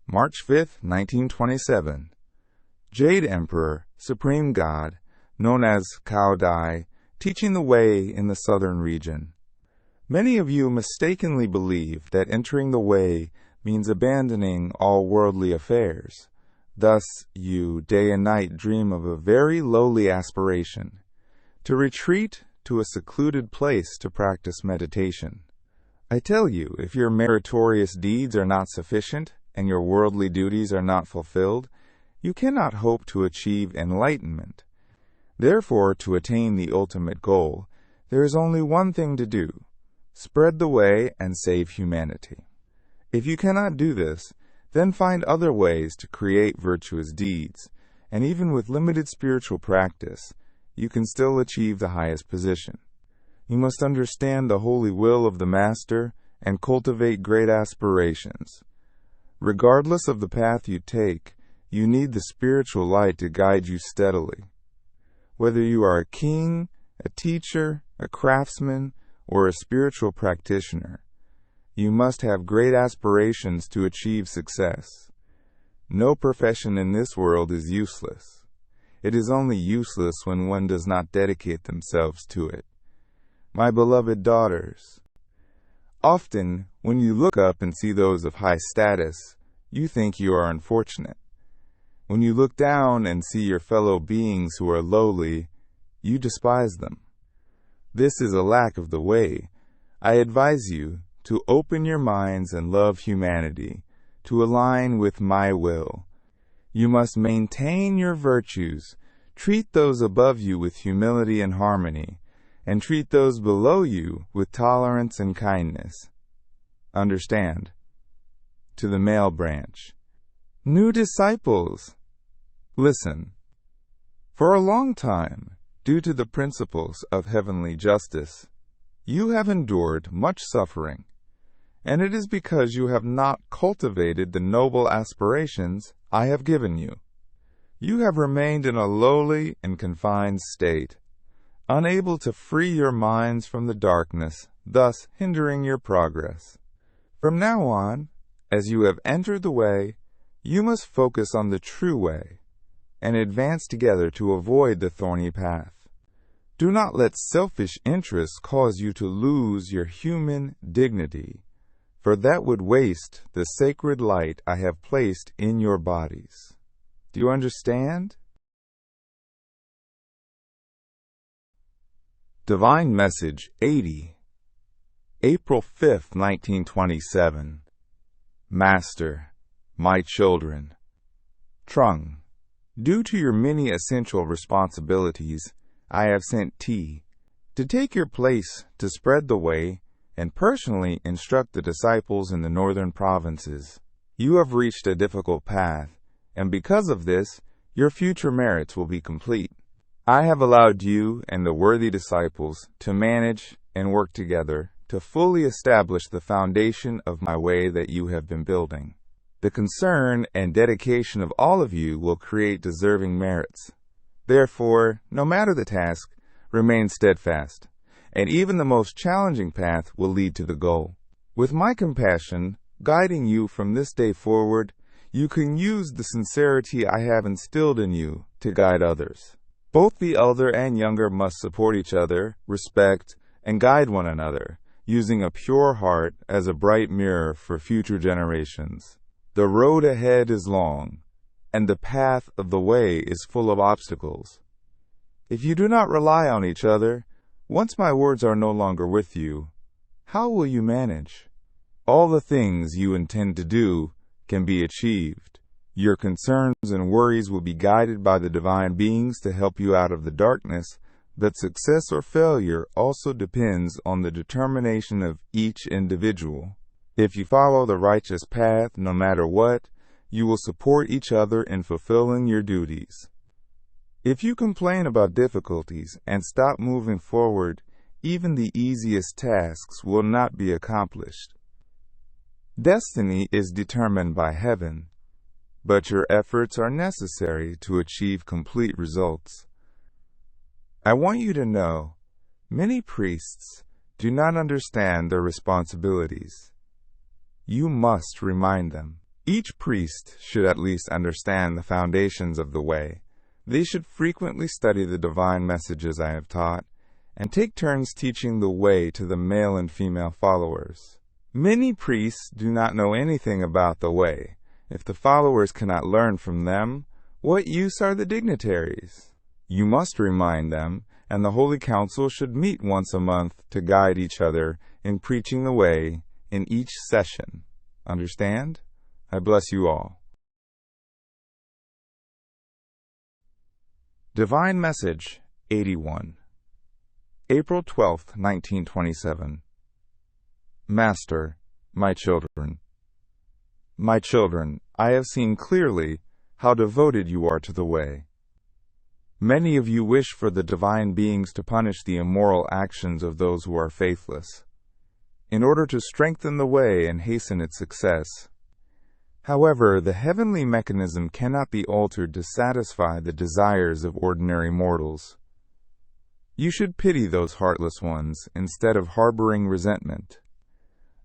March 5th, 1927. Jade Emperor, Supreme God, known as Caodai, teaching the way in the southern region. Many of you mistakenly believe that entering the way means abandoning all worldly affairs. Thus, you day and night dream of a very lowly aspiration, to retreat to a secluded place to practice meditation. I tell you, if your meritorious deeds are not sufficient and your worldly duties are not fulfilled, you cannot hope to achieve enlightenment. Therefore, to attain the ultimate goal, there is only one thing to do: spread the way and save humanity. If you cannot do this, then find other ways to create virtuous deeds, and even with limited spiritual practice, you can still achieve the highest position. You must understand the holy will of the Master and cultivate great aspirations. Regardless of the path you take, you need the spiritual light to guide you steadily. Whether you are a king, a teacher, a craftsman, or a spiritual practitioner, you must have great aspirations to achieve success. No profession in this world is useless. It is only useless when one does not dedicate themselves to it. My beloved daughters, often when you look up and see those of high status, you think you are unfortunate. When you look down and see your fellow beings who are lowly, you despise them. This is a lack of the way. I advise you to open your minds and love humanity, to align with my will. You must maintain your virtues, treat those above you with humility and harmony, and treat those below you with tolerance and kindness. Understand? To the male branch. New disciples. Listen. For a long time, due to the principles of heavenly justice, you have endured much suffering, and it is because you have not cultivated the noble aspirations I have given you. You have remained in a lowly and confined state, unable to free your minds from the darkness, thus hindering your progress. From now on, as you have entered the way, you must focus on the true way and advance together to avoid the thorny path. Do not let selfish interests cause you to lose your human dignity, for that would waste the sacred light I have placed in your bodies. Do you understand? Divine Message 80, April 5th, 1927. Master, my children. THÁNH. Due to your many essential responsibilities, I have sent T to take your place to spread the way and personally instruct the disciples in the northern provinces. You have reached a difficult path, and because of this, your future merits will be complete. I have allowed you and the worthy disciples to manage and work together to fully establish the foundation of my way that you have been building. The concern and dedication of all of you will create deserving merits. Therefore, no matter the task, remain steadfast, and even the most challenging path will lead to the goal. With my compassion guiding you from this day forward, you can use the sincerity I have instilled in you to guide others. Both the elder and younger must support each other, respect, and guide one another, using a pure heart as a bright mirror for future generations. The road ahead is long, and the path of the way is full of obstacles. If you do not rely on each other, once my words are no longer with you, how will you manage? All the things you intend to do can be achieved. Your concerns and worries will be guided by the divine beings to help you out of the darkness, but success or failure also depends on the determination of each individual. If you follow the righteous path, no matter what, you will support each other in fulfilling your duties. If you complain about difficulties and stop moving forward, even the easiest tasks will not be accomplished. Destiny is determined by heaven, but your efforts are necessary to achieve complete results. I want you to know, many priests do not understand their responsibilities. You must remind them. Each priest should at least understand the foundations of the way. They should frequently study the divine messages I have taught, and take turns teaching the way to the male and female followers. Many priests do not know anything about the way. If the followers cannot learn from them, what use are the dignitaries? You must remind them, and the Holy Council should meet once a month to guide each other in preaching the way in each session. Understand? I bless you all. Divine Message 81, April 12th, 1927. Master, my children. My children, I have seen clearly how devoted you are to the way. Many of you wish for the divine beings to punish the immoral actions of those who are faithless, in order to strengthen the way and hasten its success. However, the heavenly mechanism cannot be altered to satisfy the desires of ordinary mortals. You should pity those heartless ones instead of harboring resentment.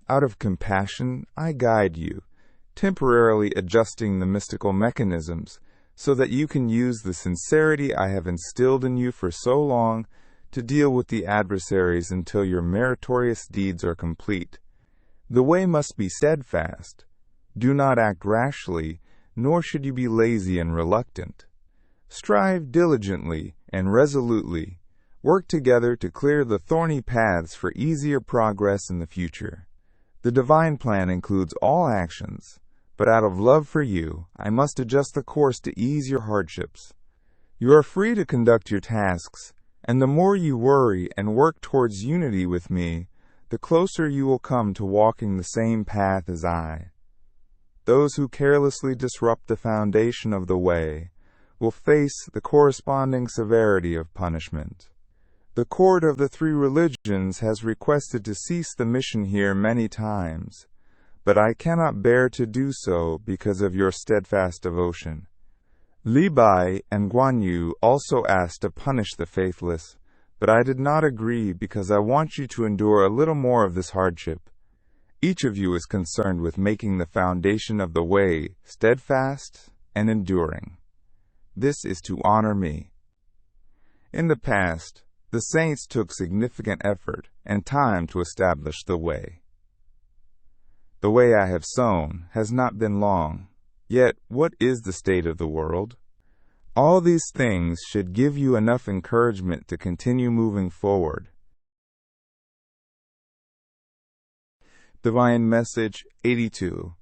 Out of compassion, I guide you, temporarily adjusting the mystical mechanisms so that you can use the sincerity I have instilled in you for so long to deal with the adversaries until your meritorious deeds are complete. The way must be steadfast. Do not act rashly, nor should you be lazy and reluctant. Strive diligently and resolutely. Work together to clear the thorny paths for easier progress in the future. The divine plan includes all actions, but out of love for you, I must adjust the course to ease your hardships. You are free to conduct your tasks, and the more you worry and work towards unity with me, the closer you will come to walking the same path as I. Those who carelessly disrupt the foundation of the way will face the corresponding severity of punishment. The court of the three religions has requested to cease the mission here many times, but I cannot bear to do so because of your steadfast devotion. Li Bai and Guan Yu also asked to punish the faithless, but I did not agree because I want you to endure a little more of this hardship. Each of you is concerned with making the foundation of the way steadfast and enduring. This is to honor me. In the past, the saints took significant effort and time to establish the way. The way I have sown has not been long. Yet, what is the state of the world? All these things should give you enough encouragement to continue moving forward. Divine Message 82,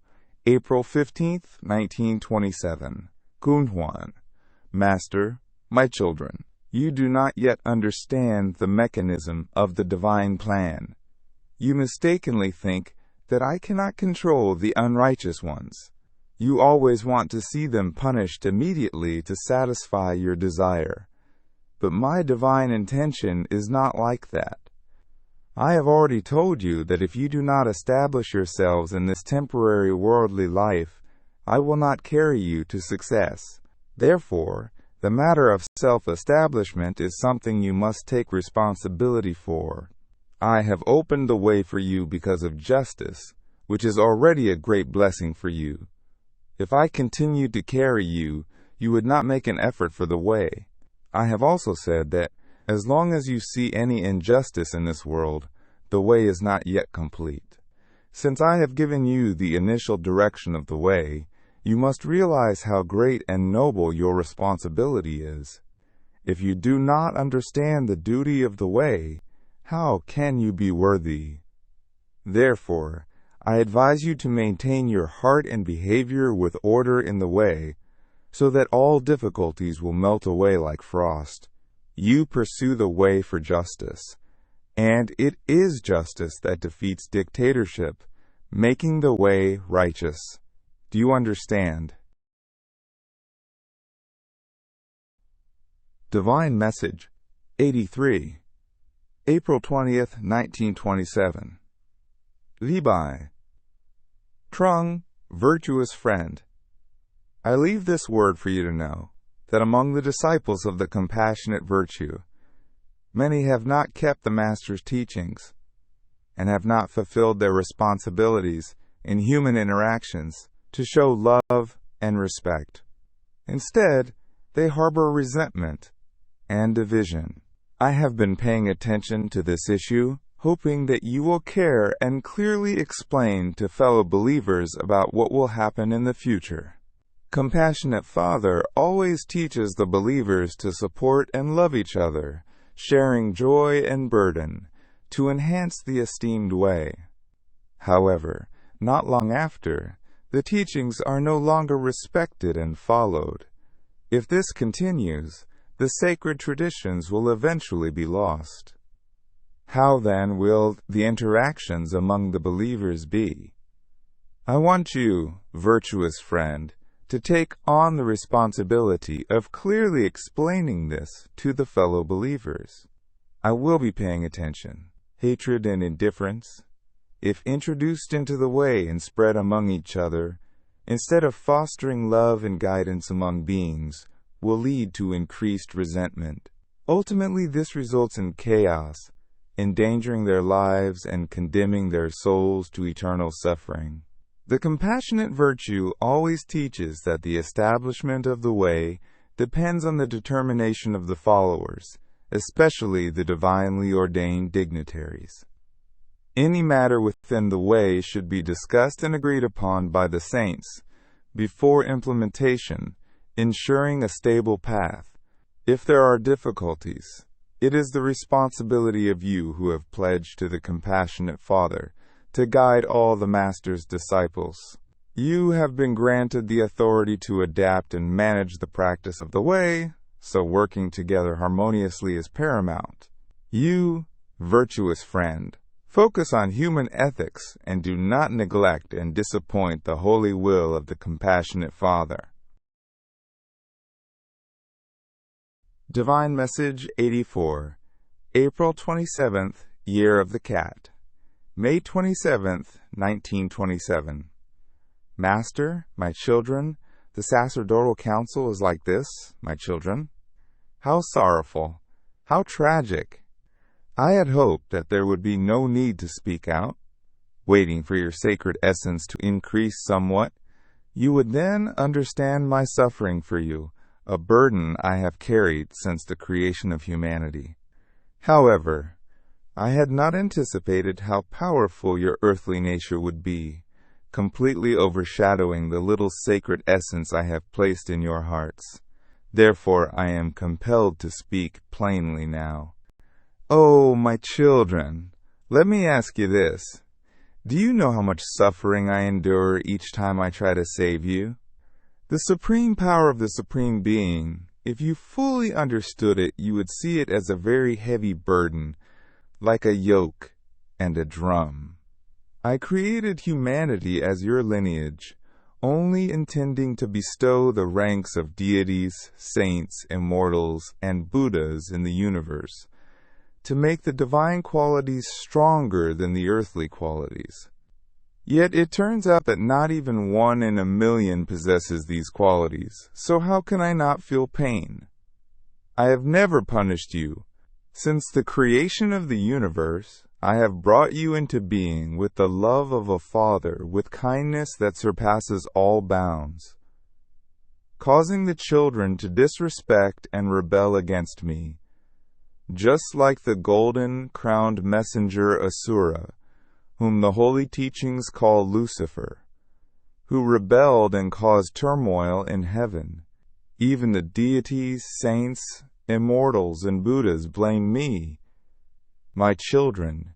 April 15th, 1927. Kunhuan. Master, my children, you do not yet understand the mechanism of the divine plan. You mistakenly think that I cannot control the unrighteous ones. You always want to see them punished immediately to satisfy your desire. But my divine intention is not like that. I have already told you that if you do not establish yourselves in this temporary worldly life, I will not carry you to success. Therefore, the matter of self-establishment is something you must take responsibility for. I have opened the way for you because of justice, which is already a great blessing for you. If I continued to carry you, you would not make an effort for the way. I have also said that as long as you see any injustice in this world, the way is not yet complete. Since I have given you the initial direction of the way, you must realize how great and noble your responsibility is. If you do not understand the duty of the way, how can you be worthy? Therefore, I advise you to maintain your heart and behavior with order in the way, so that all difficulties will melt away like frost. You pursue the way for justice, and it is justice that defeats dictatorship, making the way righteous. Do you understand? Divine Message 83, April 20th, 1927. Li Bai. Trung, virtuous friend, I leave this word for you to know, that among the disciples of the compassionate virtue, many have not kept the Master's teachings, and have not fulfilled their responsibilities in human interactions to show love and respect. Instead, they harbor resentment and division. I have been paying attention to this issue, hoping that you will care and clearly explain to fellow believers about what will happen in the future. Compassionate Father always teaches the believers to support and love each other, sharing joy and burden, to enhance the esteemed way. However, not long after, the teachings are no longer respected and followed. If this continues, the sacred traditions will eventually be lost. How then will the interactions among the believers be? I want you, virtuous friend, to take on the responsibility of clearly explaining this to the fellow believers. I will be paying attention. Hatred and indifference, if introduced into the way and spread among each other, instead of fostering love and guidance among beings, will lead to increased resentment. Ultimately, this results in chaos, endangering their lives and condemning their souls to eternal suffering. The compassionate virtue always teaches that the establishment of the way depends on the determination of the followers, especially the divinely ordained dignitaries. Any matter within the way should be discussed and agreed upon by the saints before implementation, ensuring a stable path. If there are difficulties, it is the responsibility of you who have pledged to the compassionate Father to guide all the Master's disciples. You have been granted the authority to adapt and manage the practice of the way, so working together harmoniously is paramount. You, virtuous friend, Focus on human ethics and do not neglect and disappoint the holy will of the compassionate Father. Divine Message 84, April 27th, Year of the Cat, May 27th, 1927. Master, my children, the sacerdotal council is like this, my children. How sorrowful, how tragic. I had hoped that there would be no need to speak out, waiting for your sacred essence to increase somewhat. You would then understand my suffering for you, a burden I have carried since the creation of humanity. However, I had not anticipated how powerful your earthly nature would be, completely overshadowing the little sacred essence I have placed in your hearts. Therefore, I am compelled to speak plainly now. Oh, my children, let me ask you this. Do you know how much suffering I endure each time I try to save you? The supreme power of the Supreme Being, if you fully understood it, you would see it as a very heavy burden, like a yoke and a drum. I created humanity as your lineage, only intending to bestow the ranks of deities, saints, immortals, and Buddhas in the universe, to make the divine qualities stronger than the earthly qualities. Yet it turns out that not even 1 in a million possesses these qualities, so how can I not feel pain? I have never punished you. Since the creation of the universe, I have brought you into being with the love of a father, with kindness that surpasses all bounds, causing the children to disrespect and rebel against me, just like the golden-crowned messenger Asura, whom the holy teachings call Lucifer, who rebelled and caused turmoil in heaven. Even the deities, saints, immortals, and Buddhas blame me. My children,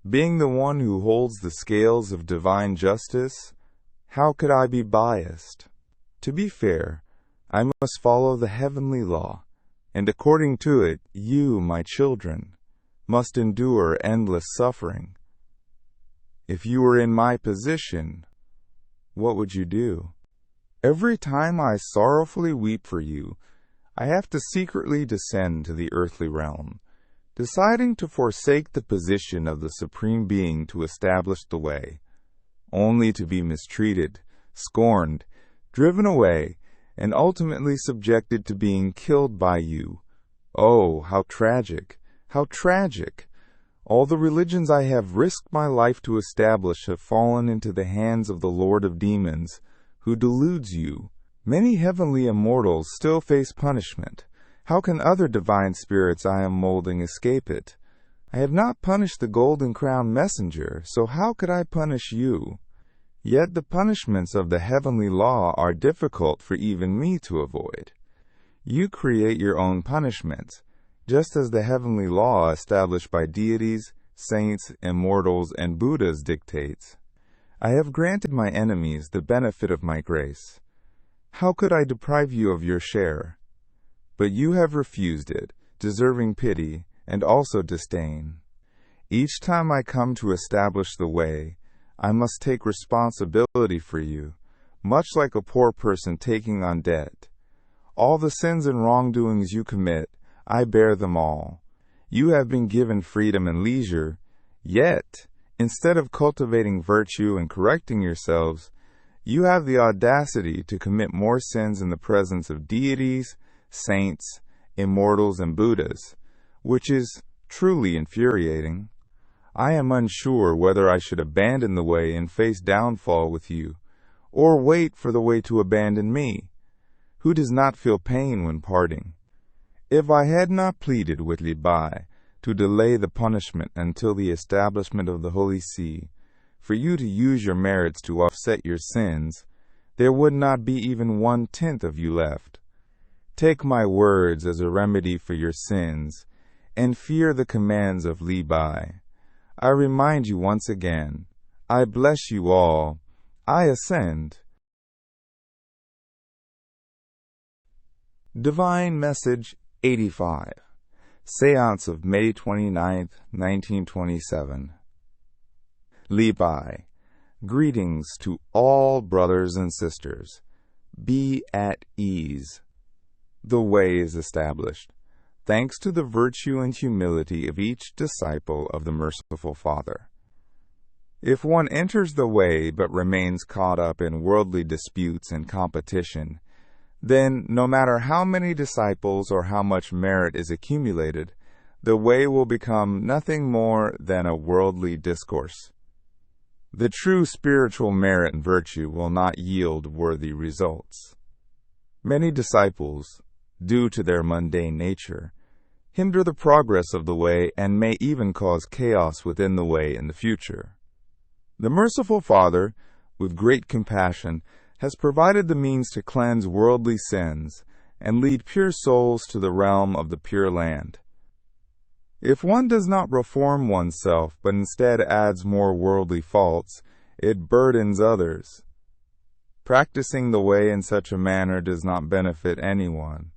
being the one who holds the scales of divine justice, how could I be biased? To be fair, I must follow the heavenly law, and according to it, you, my children, must endure endless suffering. If you were in my position, what would you do? Every time I sorrowfully weep for you, I have to secretly descend to the earthly realm, deciding to forsake the position of the Supreme Being to establish the way, only to be mistreated, scorned, driven away, and ultimately subjected to being killed by you. Oh, how tragic! How tragic! All the religions I have risked my life to establish have fallen into the hands of the Lord of Demons, who deludes you. Many heavenly immortals still face punishment. How can other divine spirits I am molding escape it? I have not punished the golden-crowned messenger, so how could I punish you? Yet the punishments of the heavenly law are difficult for even me to avoid. You create your own punishments, just as the heavenly law established by deities, saints, immortals, and Buddhas dictates. I have granted my enemies the benefit of my grace. How could I deprive you of your share? But you have refused it, deserving pity and also disdain. Each time I come to establish the way, I must take responsibility for you, much like a poor person taking on debt. All the sins and wrongdoings you commit, I bear them all. You have been given freedom and leisure, yet, instead of cultivating virtue and correcting yourselves, you have the audacity to commit more sins in the presence of deities, saints, immortals, and Buddhas, which is truly infuriating. I am unsure whether I should abandon the way and face downfall with you, or wait for the way to abandon me, who does not feel pain when parting. If I had not pleaded with Li Bai to delay the punishment until the establishment of the Holy See, for you to use your merits to offset your sins, there would not be even 1/10 of you left. Take my words as a remedy for your sins, and fear the commands of Li Bai. I remind you once again, I bless you all. I ascend. Divine Message 85, Seance of May 29, 1927. Li Bai. Greetings to all brothers and sisters. Be at ease. The way is established, thanks to the virtue and humility of each disciple of the Merciful Father. If one enters the way but remains caught up in worldly disputes and competition, then no matter how many disciples or how much merit is accumulated, the way will become nothing more than a worldly discourse. The true spiritual merit and virtue will not yield worthy results. Many disciples, due to their mundane nature, hinder the progress of the way and may even cause chaos within the way in the future. The Merciful Father, with great compassion, has provided the means to cleanse worldly sins and lead pure souls to the realm of the Pure Land. If one does not reform oneself, but instead adds more worldly faults, it burdens others. Practicing the way in such a manner does not benefit anyone.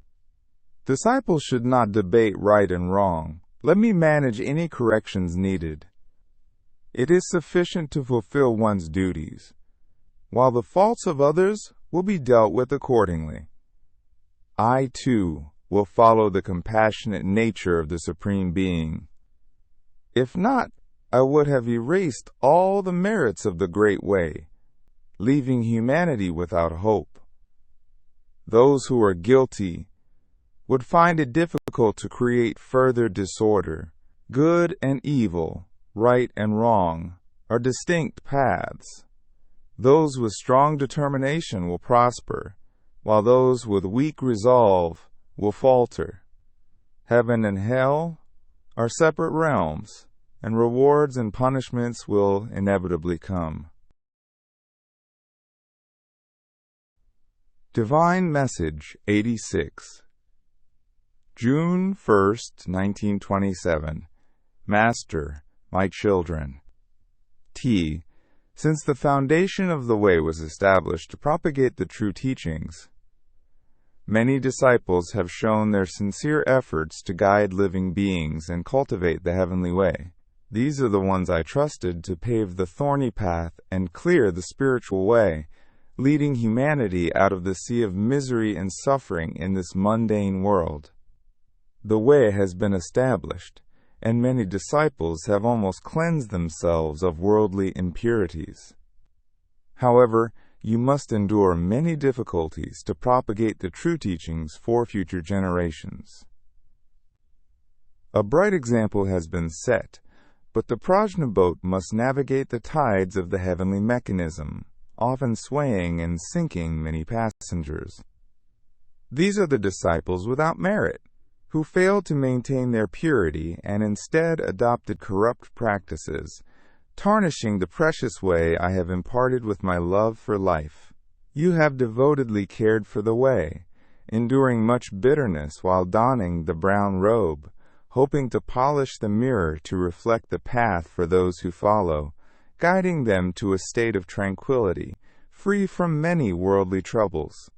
Disciples should not debate right and wrong. Let me manage any corrections needed. It is sufficient to fulfill one's duties, while the faults of others will be dealt with accordingly. I, too, will follow the compassionate nature of the Supreme Being. If not, I would have erased all the merits of the Great Way, leaving humanity without hope. Those who are guilty would find it difficult to create further disorder. Good and evil, right and wrong, are distinct paths. Those with strong determination will prosper, while those with weak resolve will falter. Heaven and hell are separate realms, and rewards and punishments will inevitably come. Divine Message 86, June 1st, 1927. Master, my children. T. Since the foundation of the way was established to propagate the true teachings, many disciples have shown their sincere efforts to guide living beings and cultivate the heavenly way. These are the ones I trusted to pave the thorny path and clear the spiritual way, leading humanity out of the sea of misery and suffering in this mundane world. The way has been established, and many disciples have almost cleansed themselves of worldly impurities. However, you must endure many difficulties to propagate the true teachings for future generations. A bright example has been set, but the Prajna boat must navigate the tides of the heavenly mechanism, often swaying and sinking many passengers. These are the disciples without merit, who failed to maintain their purity and instead adopted corrupt practices, tarnishing the precious way I have imparted with my love for life. You have devotedly cared for the way, enduring much bitterness while donning the brown robe, hoping to polish the mirror to reflect the path for those who follow, guiding them to a state of tranquility, free from many worldly troubles.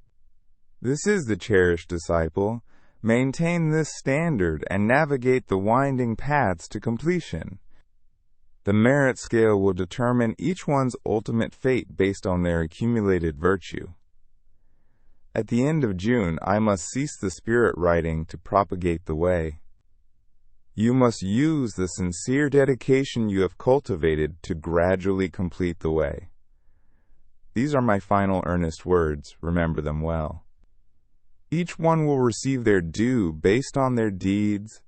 This is the cherished disciple. Maintain this standard and navigate the winding paths to completion. The merit scale will determine each one's ultimate fate based on their accumulated virtue. At the end of June, I must cease the spirit writing to propagate the way. You must use the sincere dedication you have cultivated to gradually complete the way. These are my final earnest words. Remember them well. Each one will receive their due based on their deeds.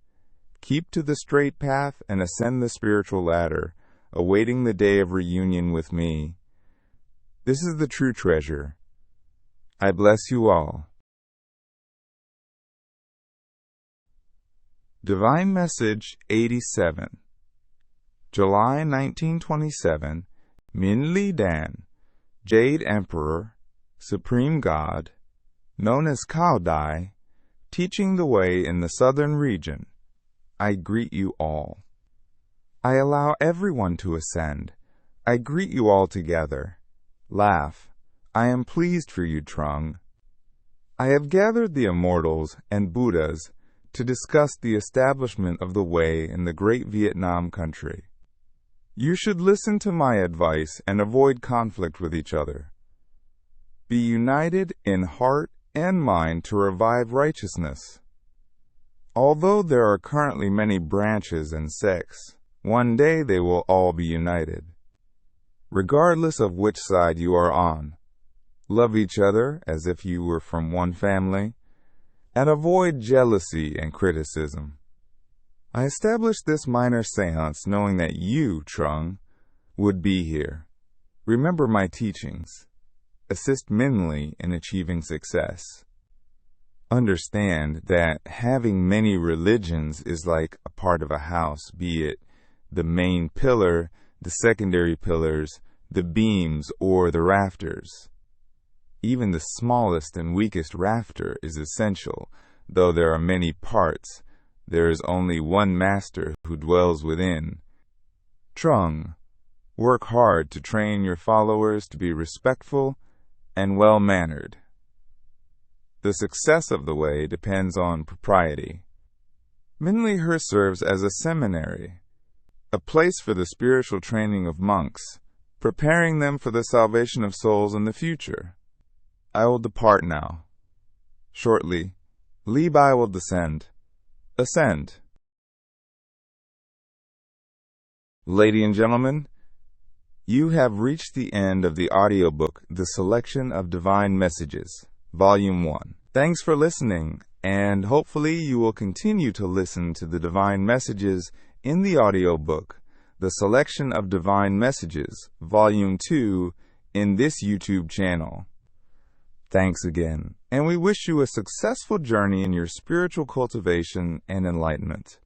Keep to the straight path and ascend the spiritual ladder, awaiting the day of reunion with me. This is the true treasure. I bless you all. Divine Message 87, July 1927, Min Li Dan, Jade Emperor, Supreme God, known as Caodai, teaching the way in the southern region. I greet you all. I allow everyone to ascend. I greet you all together. Laugh. I am pleased for you, Trung. I have gathered the immortals and Buddhas to discuss the establishment of the way in the great Vietnam country. You should listen to my advice and avoid conflict with each other. Be united in heart and mind to revive righteousness. Although there are currently many branches and sects, one day they will all be united. Regardless of which side you are on, love each other as if you were from one family, and avoid jealousy and criticism. I established this minor seance knowing that you, THÁNH, would be here. Remember my teachings. Assist mentally in achieving success. Understand that having many religions is like a part of a house, be it the main pillar, the secondary pillars, the beams, or the rafters. Even the smallest and weakest rafter is essential. Though there are many parts, there is only one master who dwells within. THÁNH, work hard to train your followers to be respectful and well-mannered. The success of the way depends on propriety. Minliher serves as a seminary, a place for the spiritual training of monks, preparing them for the salvation of souls in the future. I will depart now. Shortly, Levi will descend. Ascend. Ladies and gentlemen, you have reached the end of the audiobook, The Selection of Divine Messages, Volume 1. Thanks for listening, and hopefully you will continue to listen to the divine messages in the audiobook, The Selection of Divine Messages, Volume 2, in this YouTube channel. Thanks again, and we wish you a successful journey in your spiritual cultivation and enlightenment.